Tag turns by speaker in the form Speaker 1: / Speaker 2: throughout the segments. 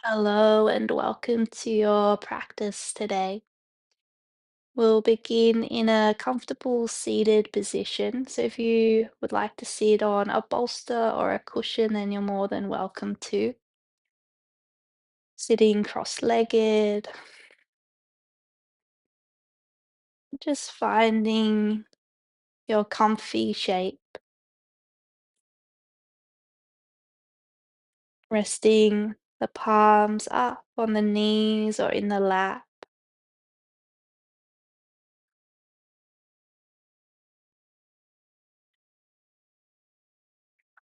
Speaker 1: Hello and welcome to your practice today. We'll begin in a comfortable seated position. So if you would like to sit on a bolster or a cushion, then you're more than welcome to. Sitting cross-legged, just finding your comfy shape, resting the palms up on the knees or in the lap.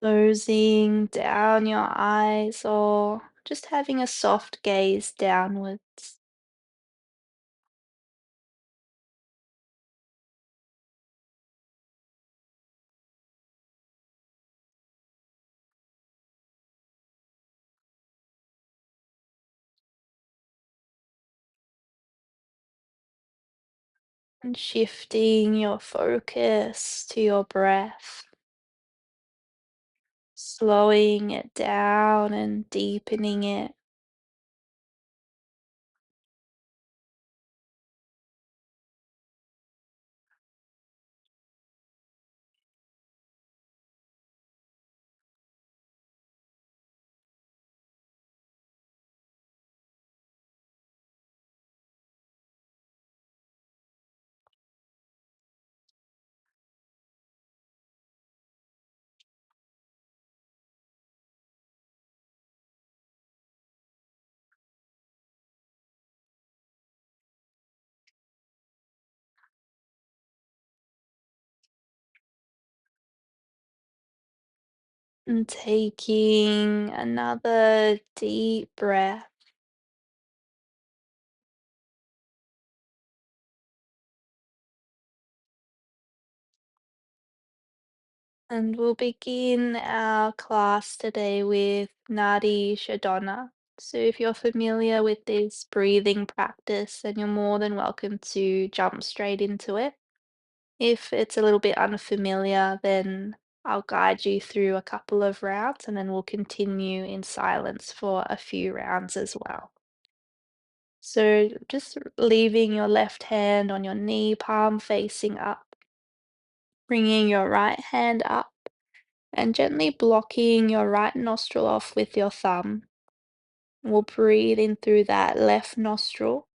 Speaker 1: Closing down your eyes or just having a soft gaze downwards. And shifting your focus to your breath, slowing it down and deepening it. And taking another deep breath. And we'll begin our class today with Nadi Shodhana. So if you're familiar with this breathing practice, then you're more than welcome to jump straight into it. If it's a little bit unfamiliar, then I'll guide you through a couple of rounds and then we'll continue in silence for a few rounds as well. So just leaving your left hand on your knee, palm facing up, bringing your right hand up and gently blocking your right nostril off with your thumb. We'll breathe in through that left nostril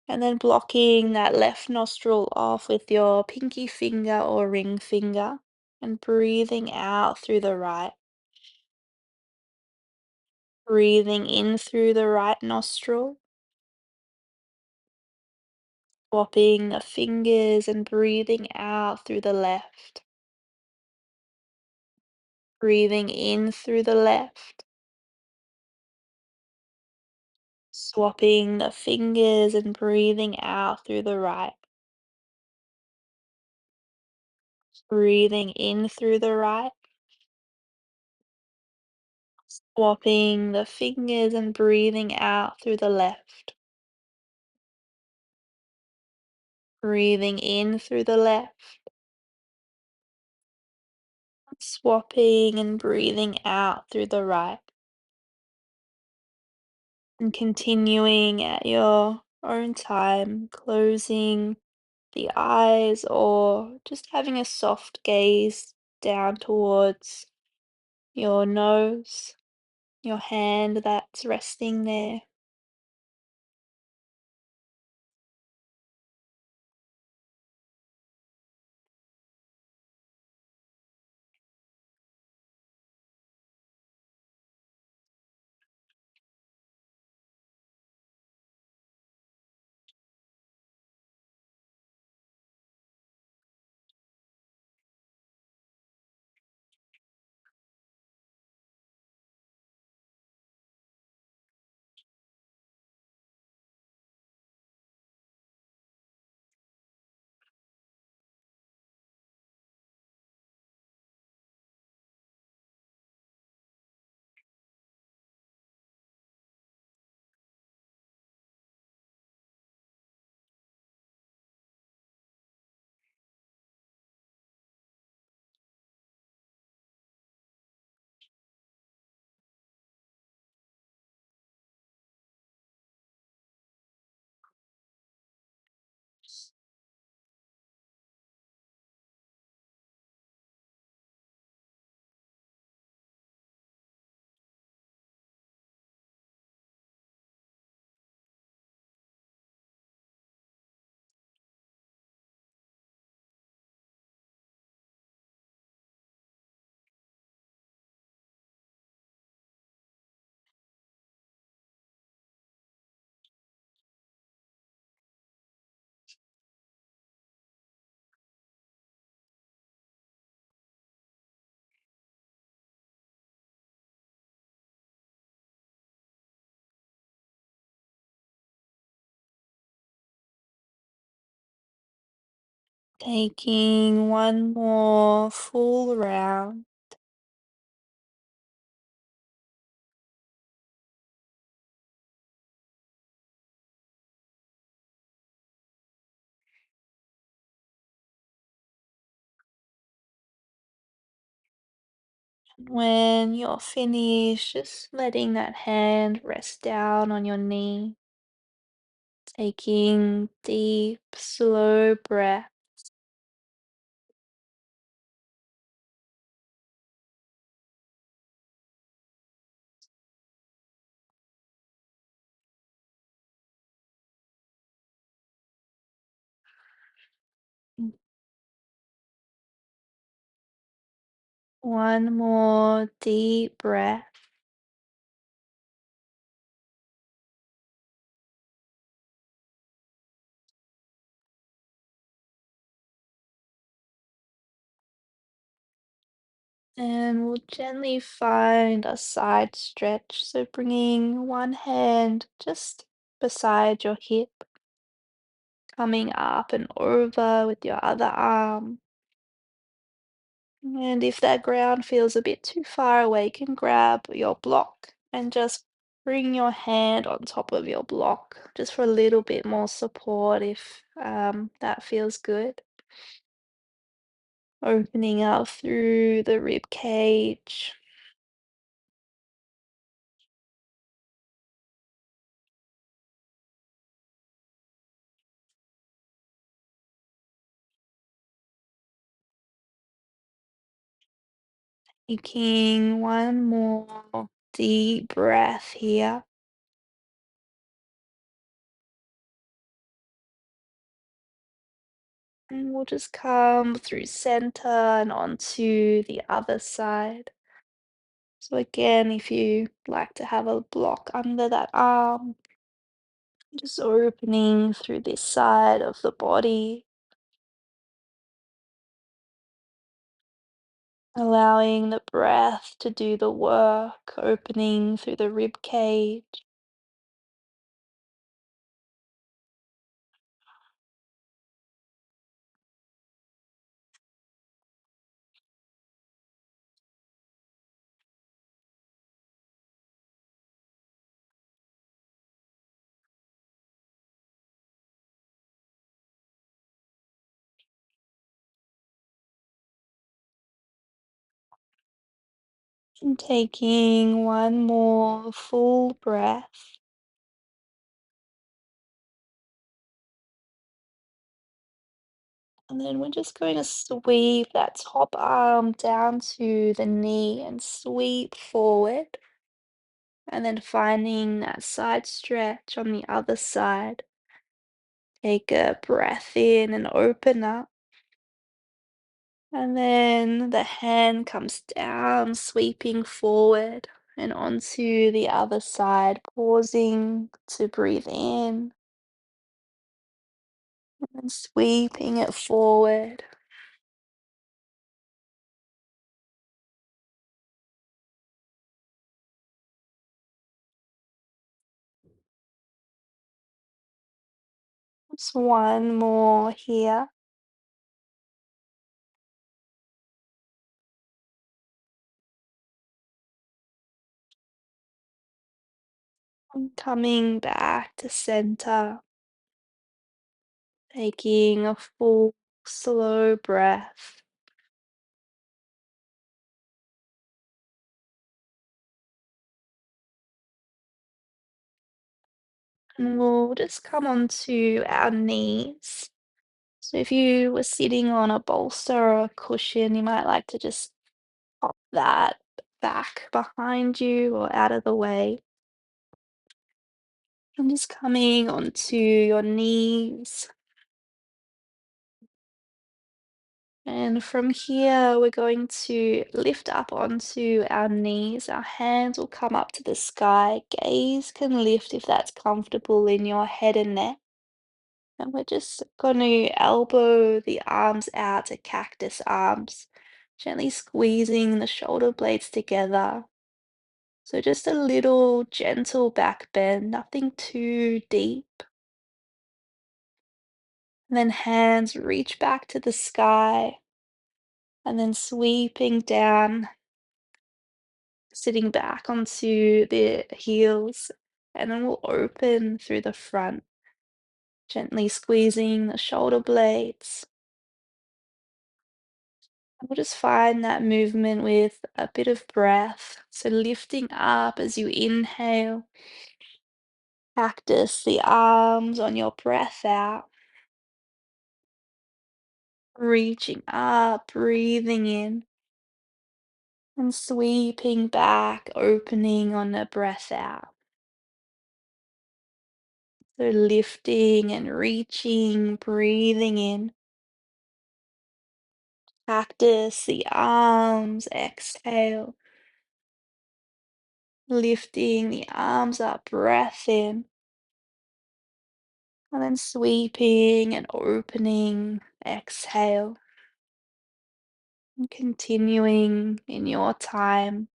Speaker 1: and then blocking that left nostril off with your pinky finger or ring finger and breathing out through the right. Breathing in through the right nostril, swapping the fingers and breathing out through the left. Breathing in through the left, swapping the fingers and breathing out through the right. Breathing in through the right, swapping the fingers and breathing out through the left. Breathing in through the left, swapping and breathing out through the right. And continuing at your own time, closing the eyes or just having a soft gaze down towards your nose, your hand that's resting there. Taking one more full round. When you're finished, just letting that hand rest down on your knee, taking deep, slow breath. One more deep breath. And we'll gently find a side stretch. So bringing one hand just beside your hip, coming up and over with your other arm. And if that ground feels a bit too far away, you can grab your block and just bring your hand on top of your block just for a little bit more support if that feels good. Opening up through the rib cage. Taking one more deep breath here. And we'll just come through center and onto the other side. So again, if you like to have a block under that arm, just opening through this side of the body, allowing the breath to do the work, opening through the rib cage. And taking one more full breath. And then we're just going to sweep that top arm down to the knee and sweep forward. And then finding that side stretch on the other side. Take a breath in and open up. And then the hand comes down, sweeping forward and onto the other side, pausing to breathe in and sweeping it forward. Just one more here. And coming back to center, taking a full, slow breath. And we'll just come onto our knees. So if you were sitting on a bolster or a cushion, you might like to just pop that back behind you or out of the way. I'm just coming onto your knees. And from here, we're going to lift up onto our knees. Our hands will come up to the sky. Gaze can lift if that's comfortable in your head and neck. And we're just going to elbow the arms out to cactus arms, gently squeezing the shoulder blades together. So just a little gentle back bend, nothing too deep. And then hands reach back to the sky and then sweeping down, sitting back onto the heels. And then we'll open through the front, gently squeezing the shoulder blades. We'll just find that movement with a bit of breath. So lifting up as you inhale, cactus the arms on your breath out, reaching up, breathing in, and sweeping back, opening on the breath out. So lifting and reaching, breathing in, cactus the arms, exhale, lifting the arms up, breath in. And then sweeping and opening, exhale, and continuing in your time.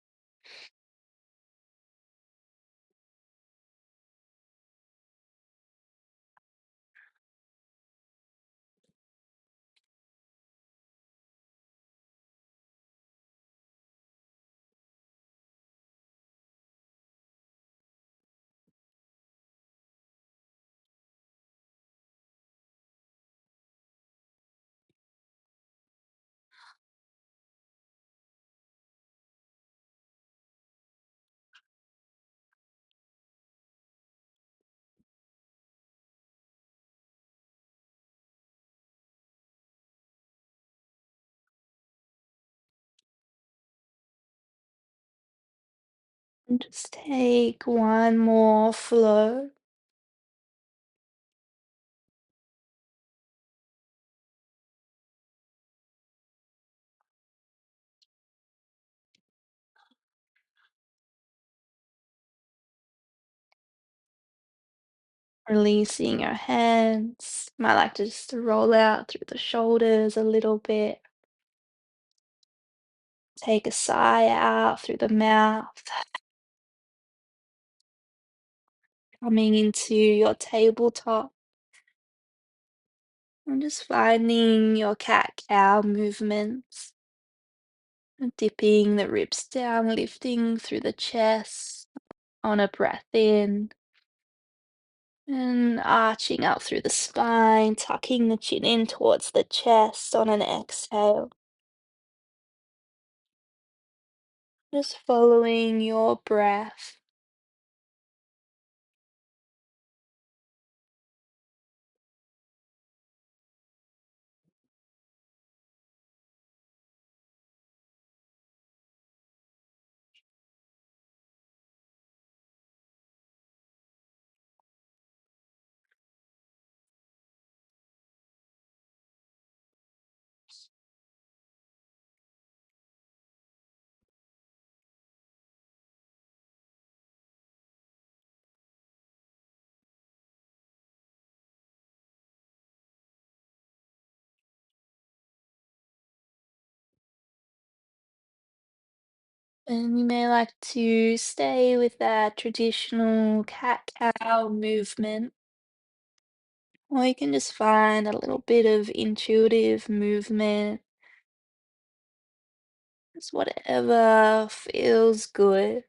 Speaker 1: And just take one more flow, releasing your hands. Might like to just roll out through the shoulders a little bit. Take a sigh out through the mouth, coming into your tabletop. And just finding your cat-cow movements. Dipping the ribs down, lifting through the chest on a breath in, and arching up through the spine, tucking the chin in towards the chest on an exhale. Just following your breath. And you may like to stay with that traditional cat-cow movement, or you can just find a little bit of intuitive movement. Just whatever feels good.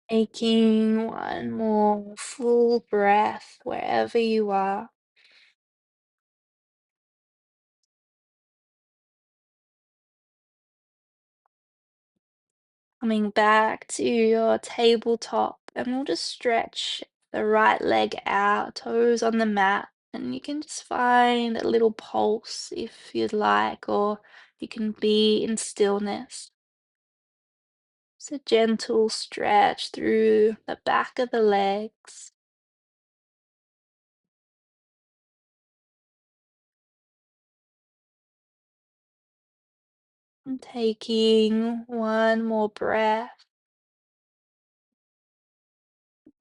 Speaker 1: Taking one more full breath wherever you are. Coming back to your tabletop, and we'll just stretch the right leg out, toes on the mat, and you can just find a little pulse if you'd like, or you can be in stillness. It's a gentle stretch through the back of the legs. And taking one more breath.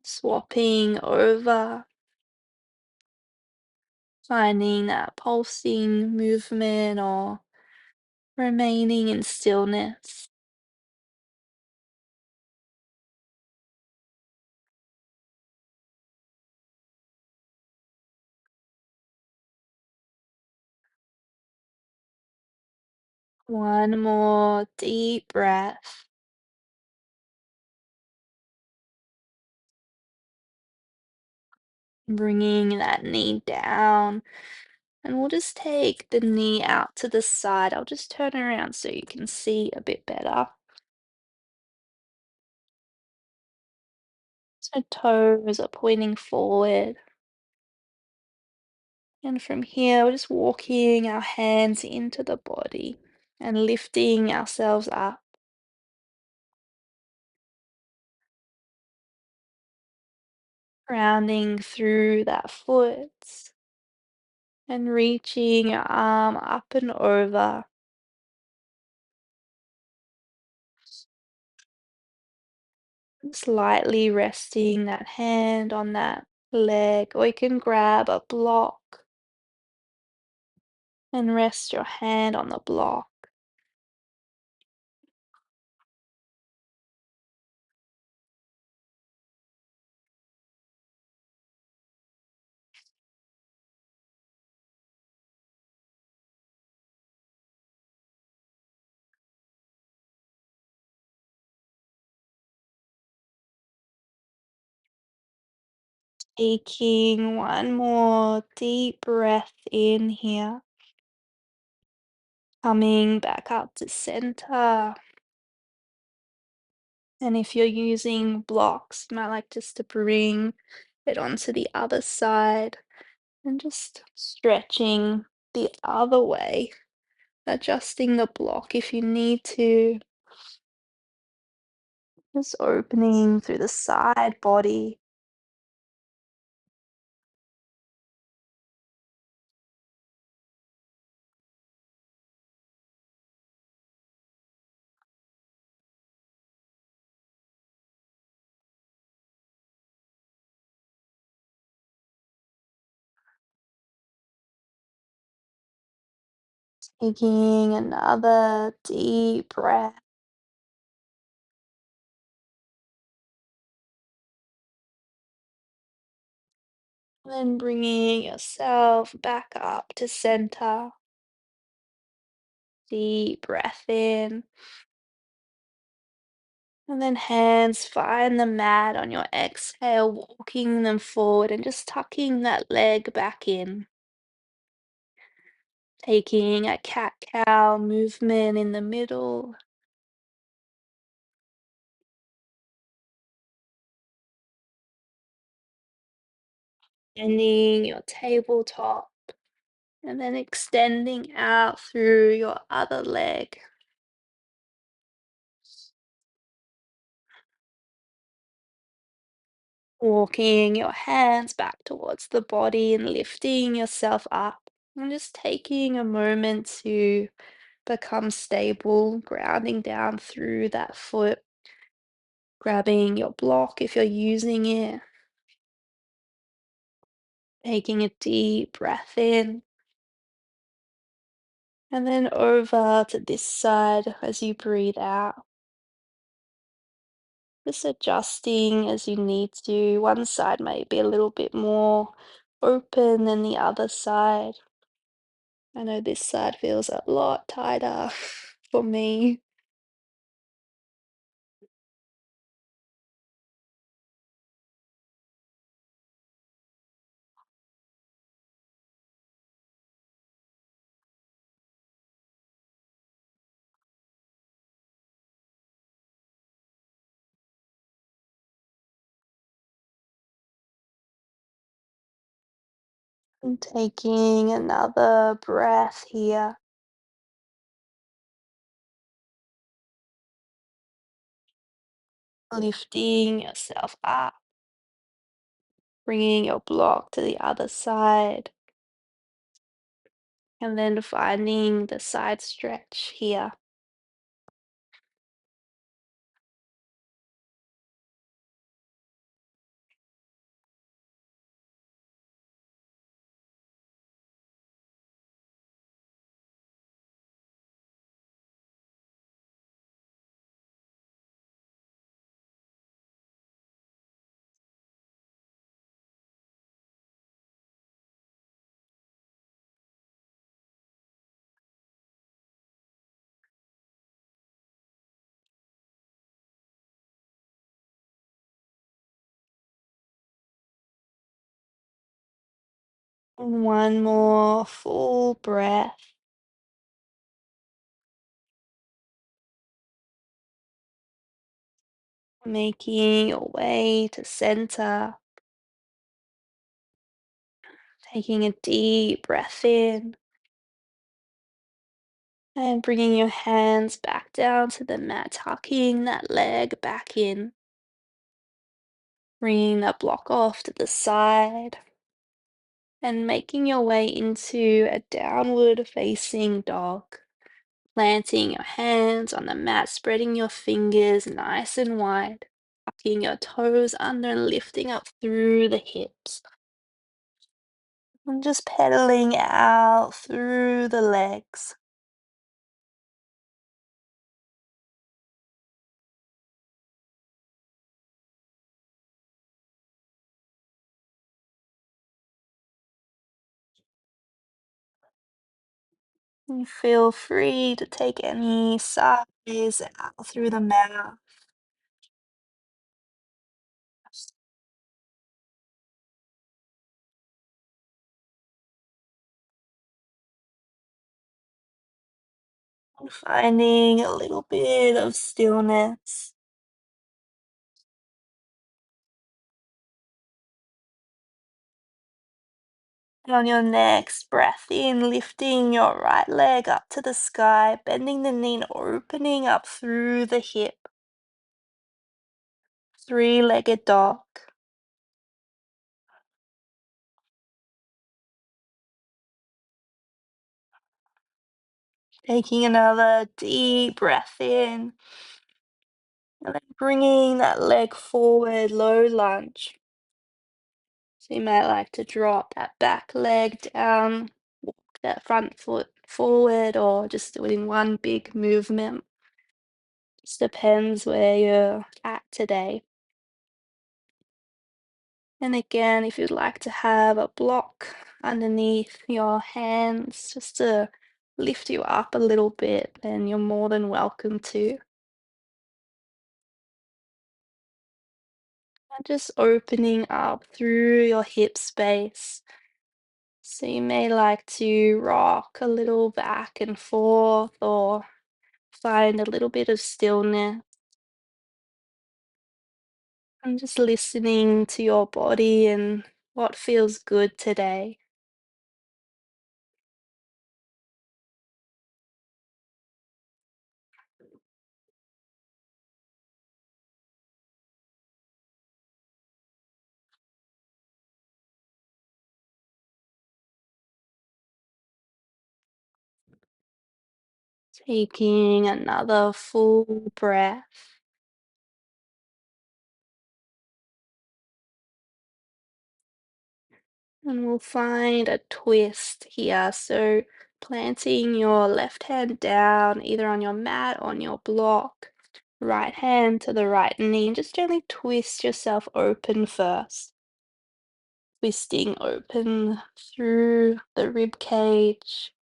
Speaker 1: Swapping over, finding that pulsing movement or remaining in stillness. One more deep breath, bringing that knee down. And we'll just take the knee out to the side. I'll just turn around so you can see a bit better. So toes are pointing forward. And from here, we're just walking our hands into the body and lifting ourselves up, rounding through that foot and reaching your arm up and over, slightly resting that hand on that leg, or you can grab a block and rest your hand on the block. Taking one more deep breath in here, coming back up to center. And if you're using blocks, you might like just to bring it onto the other side and just stretching the other way, adjusting the block if you need to, just opening through the side body, taking another deep breath, then bringing yourself back up to center. Deep breath in, and then hands find the mat on your exhale, walking them forward and just tucking that leg back in. Taking a cat-cow movement in the middle, bending your tabletop, and then extending out through your other leg. Walking your hands back towards the body and lifting yourself up. And just taking a moment to become stable, grounding down through that foot, grabbing your block if you're using it, taking a deep breath in, and then over to this side as you breathe out. Just adjusting as you need to. One side may be a little bit more open than the other side. I know this side feels a lot tighter for me. And taking another breath here, lifting yourself up, bringing your block to the other side, and then finding the side stretch here. One more full breath, making your way to center, taking a deep breath in and bringing your hands back down to the mat, tucking that leg back in, bringing that block off to the side and making your way into a downward facing dog. Planting your hands on the mat, spreading your fingers nice and wide, tucking your toes under and lifting up through the hips. And just pedaling out through the legs. And feel free to take any sighs out through the mouth. And finding a little bit of stillness. And on your next breath in, lifting your right leg up to the sky, bending the knee and opening up through the hip. Three-legged dog. Taking another deep breath in. And then bringing that leg forward, low lunge. So you might like to drop that back leg down, walk that front foot forward, or just do it in one big movement. Just depends where you're at today. And again, if you'd like to have a block underneath your hands just to lift you up a little bit, then you're more than welcome to. And just opening up through your hip space. So you may like to rock a little back and forth or find a little bit of stillness and just listening to your body and what feels good today. Taking another full breath. And we'll find a twist here. So planting your left hand down either on your mat or on your block. Right hand to the right knee and just gently twist yourself open first. Twisting open through the rib cage.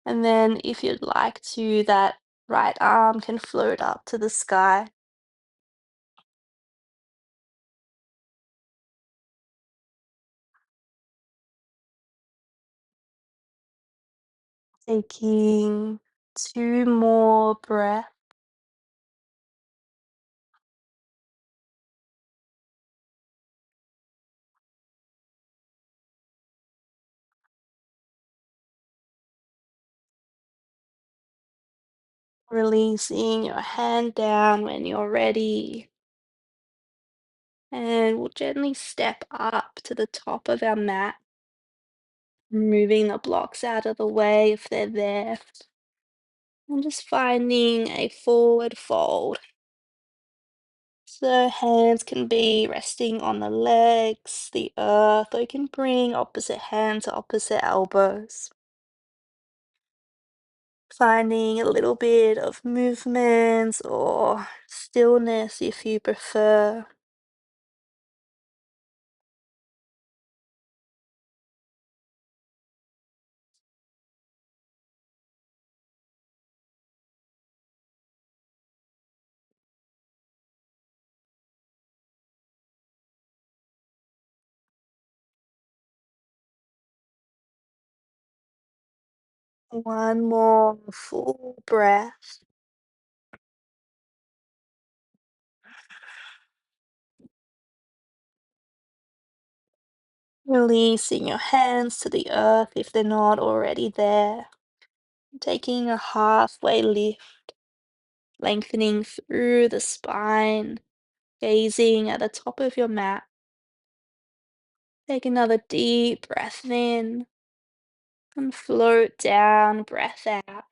Speaker 1: And then if you'd like to, that right arm can float up to the sky. Taking two more breaths. Releasing your hand down when you're ready. And we'll gently step up to the top of our mat, moving the blocks out of the way if they're there. And just finding a forward fold. So hands can be resting on the legs, the earth, or you can bring opposite hand to opposite elbows. Finding a little bit of movement or stillness if you prefer. One more full breath. Releasing your hands to the earth if they're not already there. Taking a halfway lift, lengthening through the spine, gazing at the top of your mat. Take another deep breath in and float down, breath out.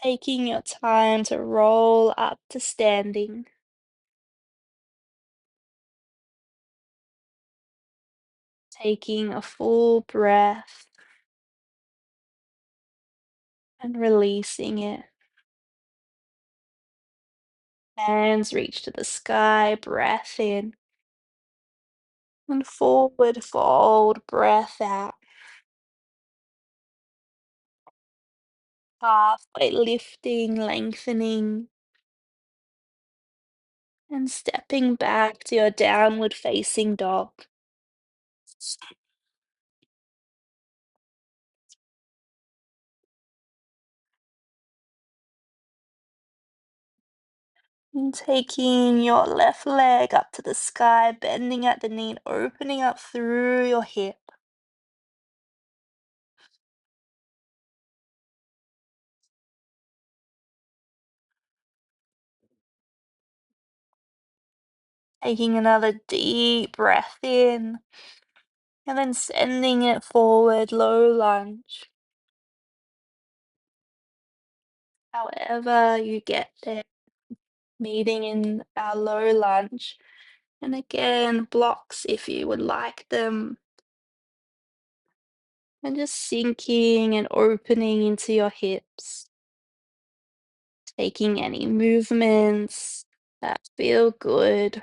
Speaker 1: Taking your time to roll up to standing. Taking a full breath and releasing it. Hands reach to the sky, breath in. And forward fold, breath out. Halfway lifting, lengthening, and stepping back to your downward facing dog. And taking your left leg up to the sky, bending at the knee, opening up through your hip. Taking another deep breath in, and then sending it forward, low lunge. However you get there, meeting in our low lunge. And again, blocks if you would like them. And just sinking and opening into your hips. Taking any movements that feel good.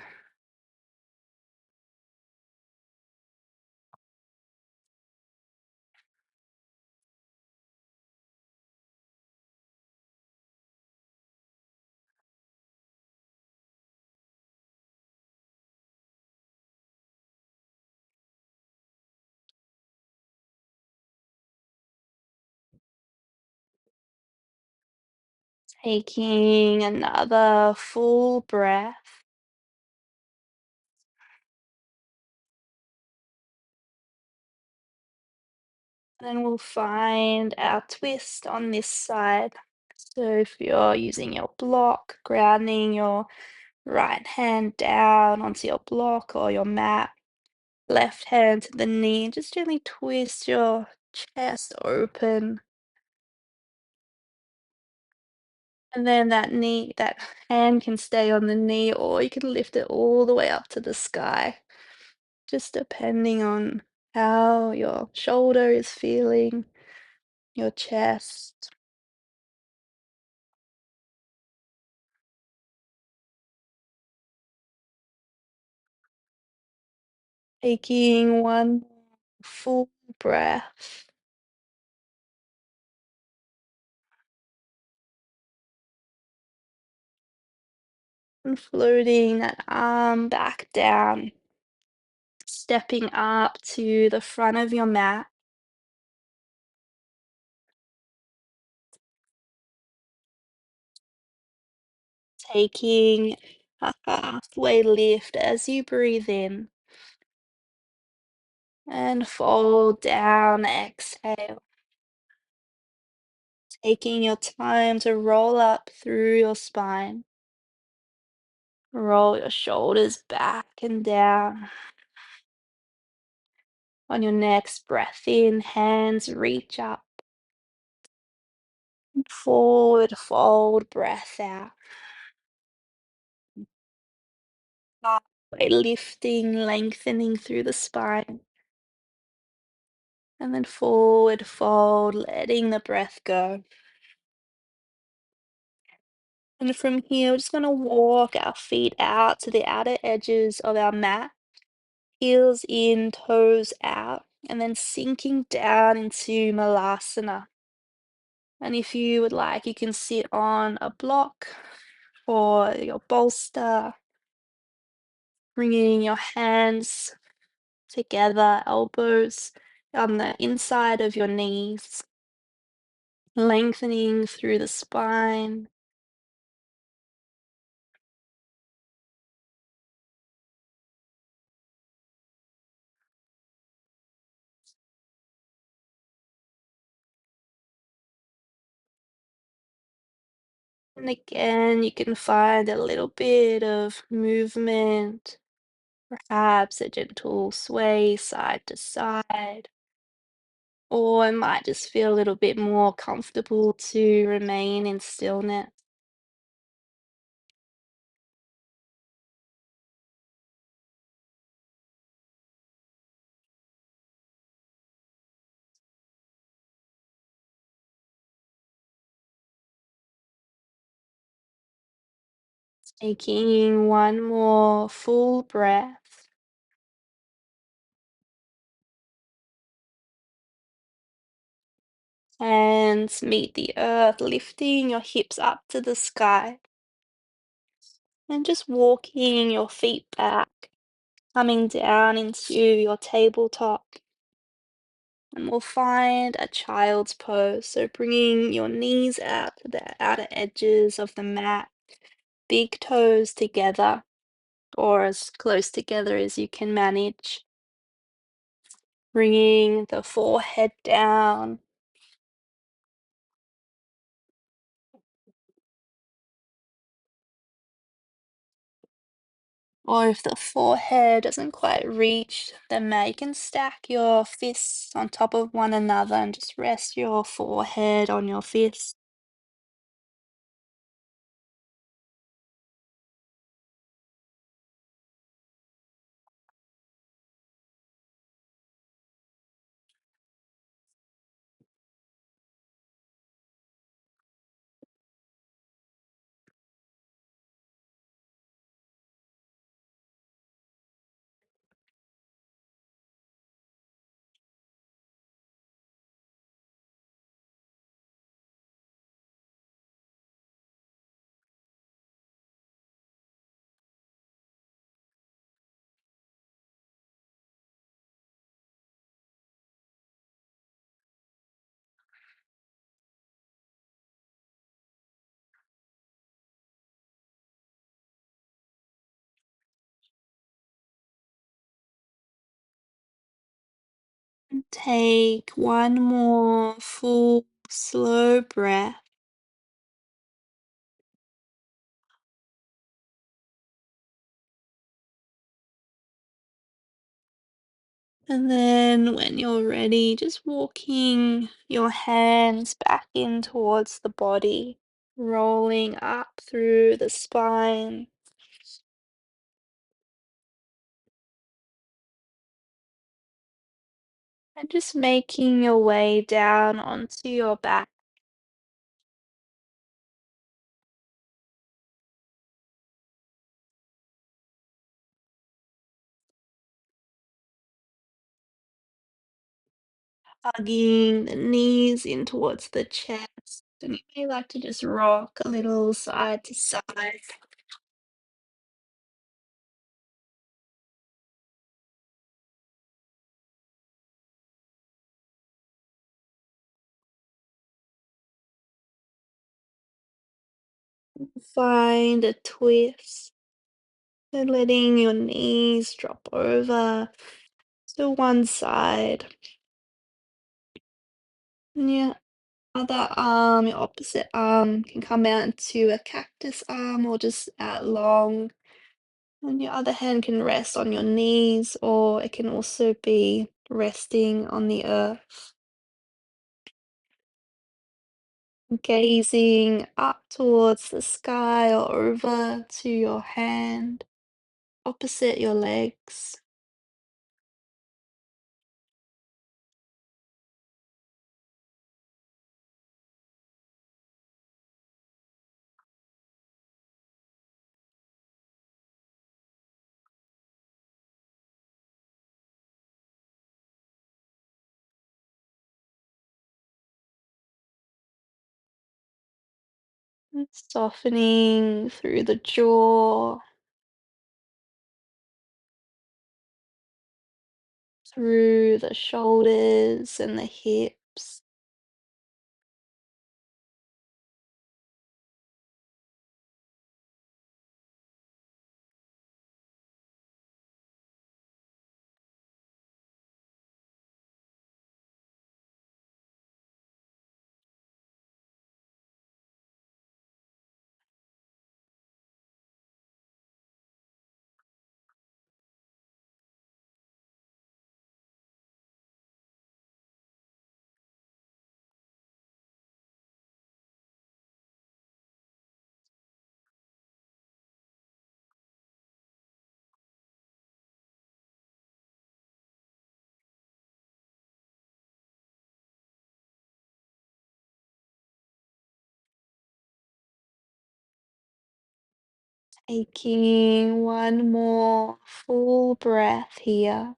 Speaker 1: Taking another full breath. Then we'll find our twist on this side. So if you're using your block, grounding your right hand down onto your block or your mat, left hand to the knee, just gently twist your chest open. And then that hand can stay on the knee, or you can lift it all the way up to the sky, just depending on how your shoulder is feeling, your chest. Taking one full breath and floating that arm back down, stepping up to the front of your mat. Taking a halfway lift as you breathe in and fold down, exhale. Taking your time to roll up through your spine. Roll your shoulders back and down. On your next breath in, hands reach up. Forward fold, breath out. Halfway lifting, lengthening through the spine. And then forward fold, letting the breath go. And from here, we're just going to walk our feet out to the outer edges of our mat, heels in, toes out, and then sinking down into Malasana. And if you would like, you can sit on a block or your bolster, bringing your hands together, elbows, on the inside of your knees, lengthening through the spine. And again, you can find a little bit of movement, perhaps a gentle sway side to side, or it might just feel a little bit more comfortable to remain in stillness. Taking one more full breath and meet the earth, lifting your hips up to the sky and just walking your feet back, coming down into your tabletop. And we'll find a child's pose. So bringing your knees out to the outer edges of the mat, big toes together or as close together as you can manage. Bringing the forehead down. Or if the forehead doesn't quite reach the mat, you can stack your fists on top of one another and just rest your forehead on your fist. And take one more full, slow breath. And then when you're ready, just walking your hands back in towards the body, rolling up through the spine, and just making your way down onto your back, hugging the knees in towards the chest. And you may like to just rock a little side to side. Find a twist. And letting your knees drop over to one side. And your other arm, your opposite arm can come out into a cactus arm or just out long. And your other hand can rest on your knees, or it can also be resting on the earth, gazing up towards the sky or over to your hand, opposite your legs. And softening through the jaw, through the shoulders and the hips. Taking one more full breath here.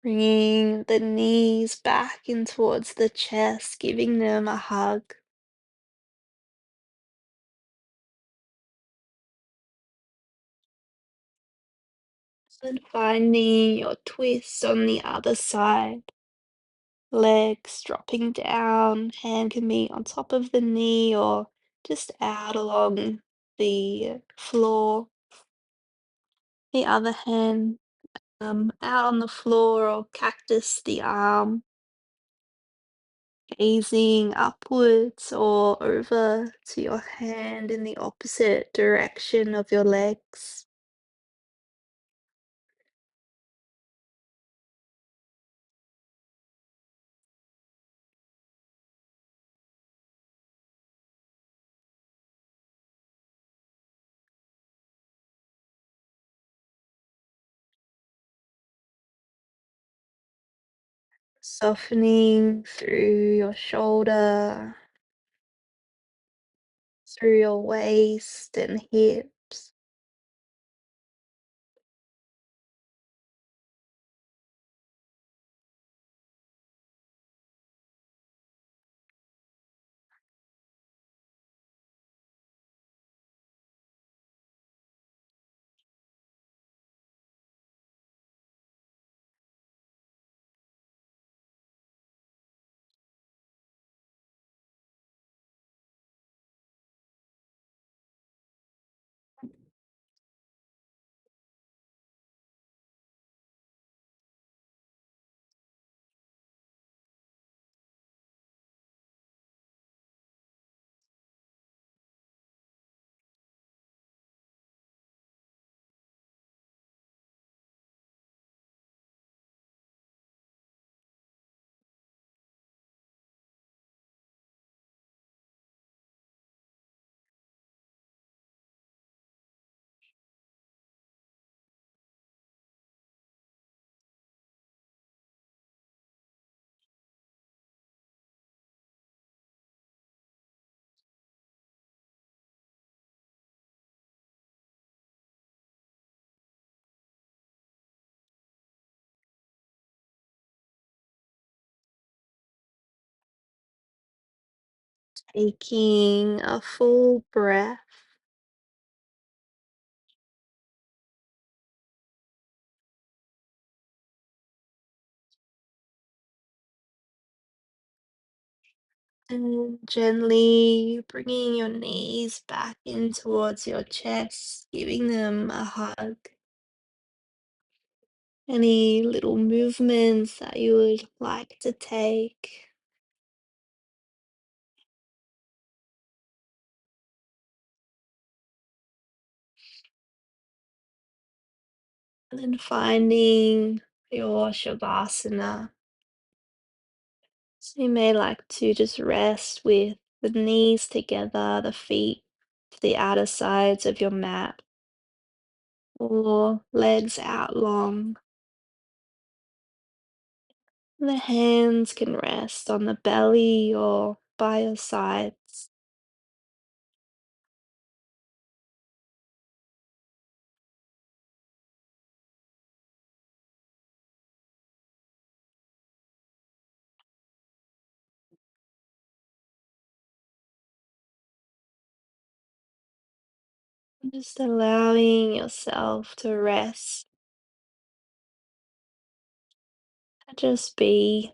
Speaker 1: Bringing the knees back in towards the chest, giving them a hug. And finding your twist on the other side. Legs dropping down, hand can be on top of the knee or just out along the floor. The other hand out on the floor or cactus the arm, gazing upwards or over to your hand in the opposite direction of your legs. Softening through your shoulder, through your waist and hips. Taking a full breath and gently bringing your knees back in towards your chest, giving them a hug. Any little movements that you would like to take, and then finding your Shavasana. So you may like to just rest with the knees together, the feet to the outer sides of your mat, or legs out long. The hands can rest on the belly or by your sides. Just allowing yourself to rest, to just be.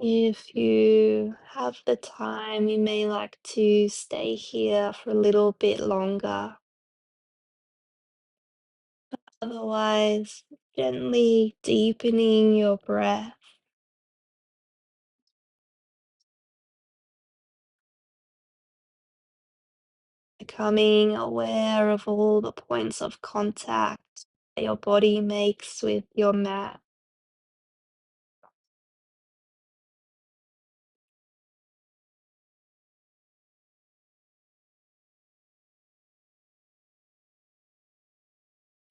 Speaker 1: If you have the time, you may like to stay here for a little bit longer. Otherwise, gently deepening your breath, becoming aware of all the points of contact that your body makes with your mat,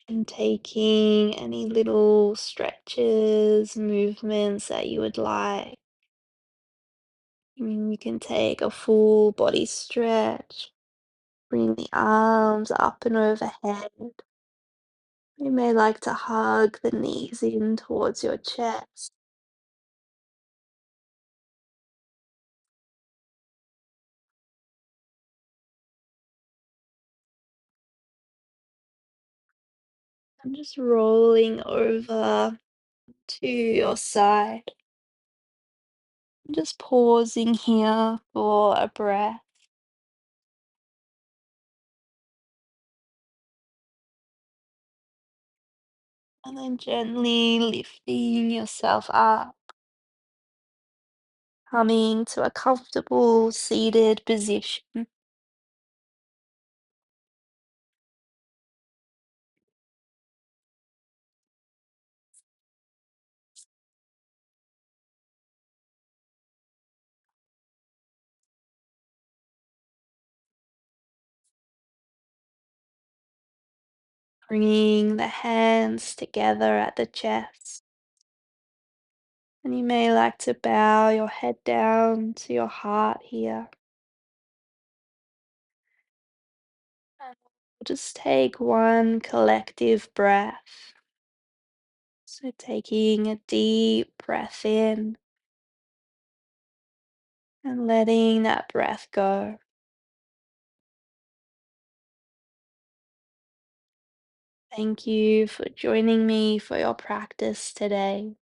Speaker 1: and taking any little stretches, movements that you would like. You can take a full body stretch, bring the arms up and overhead. You may like to hug the knees in towards your chest and just rolling over to your side. Just pausing here for a breath and then gently lifting yourself up, coming to a comfortable seated position. Bringing the hands together at the chest. And you may like to bow your head down to your heart here. And we'll just take one collective breath. So taking a deep breath in and letting that breath go. Thank you for joining me for your practice today.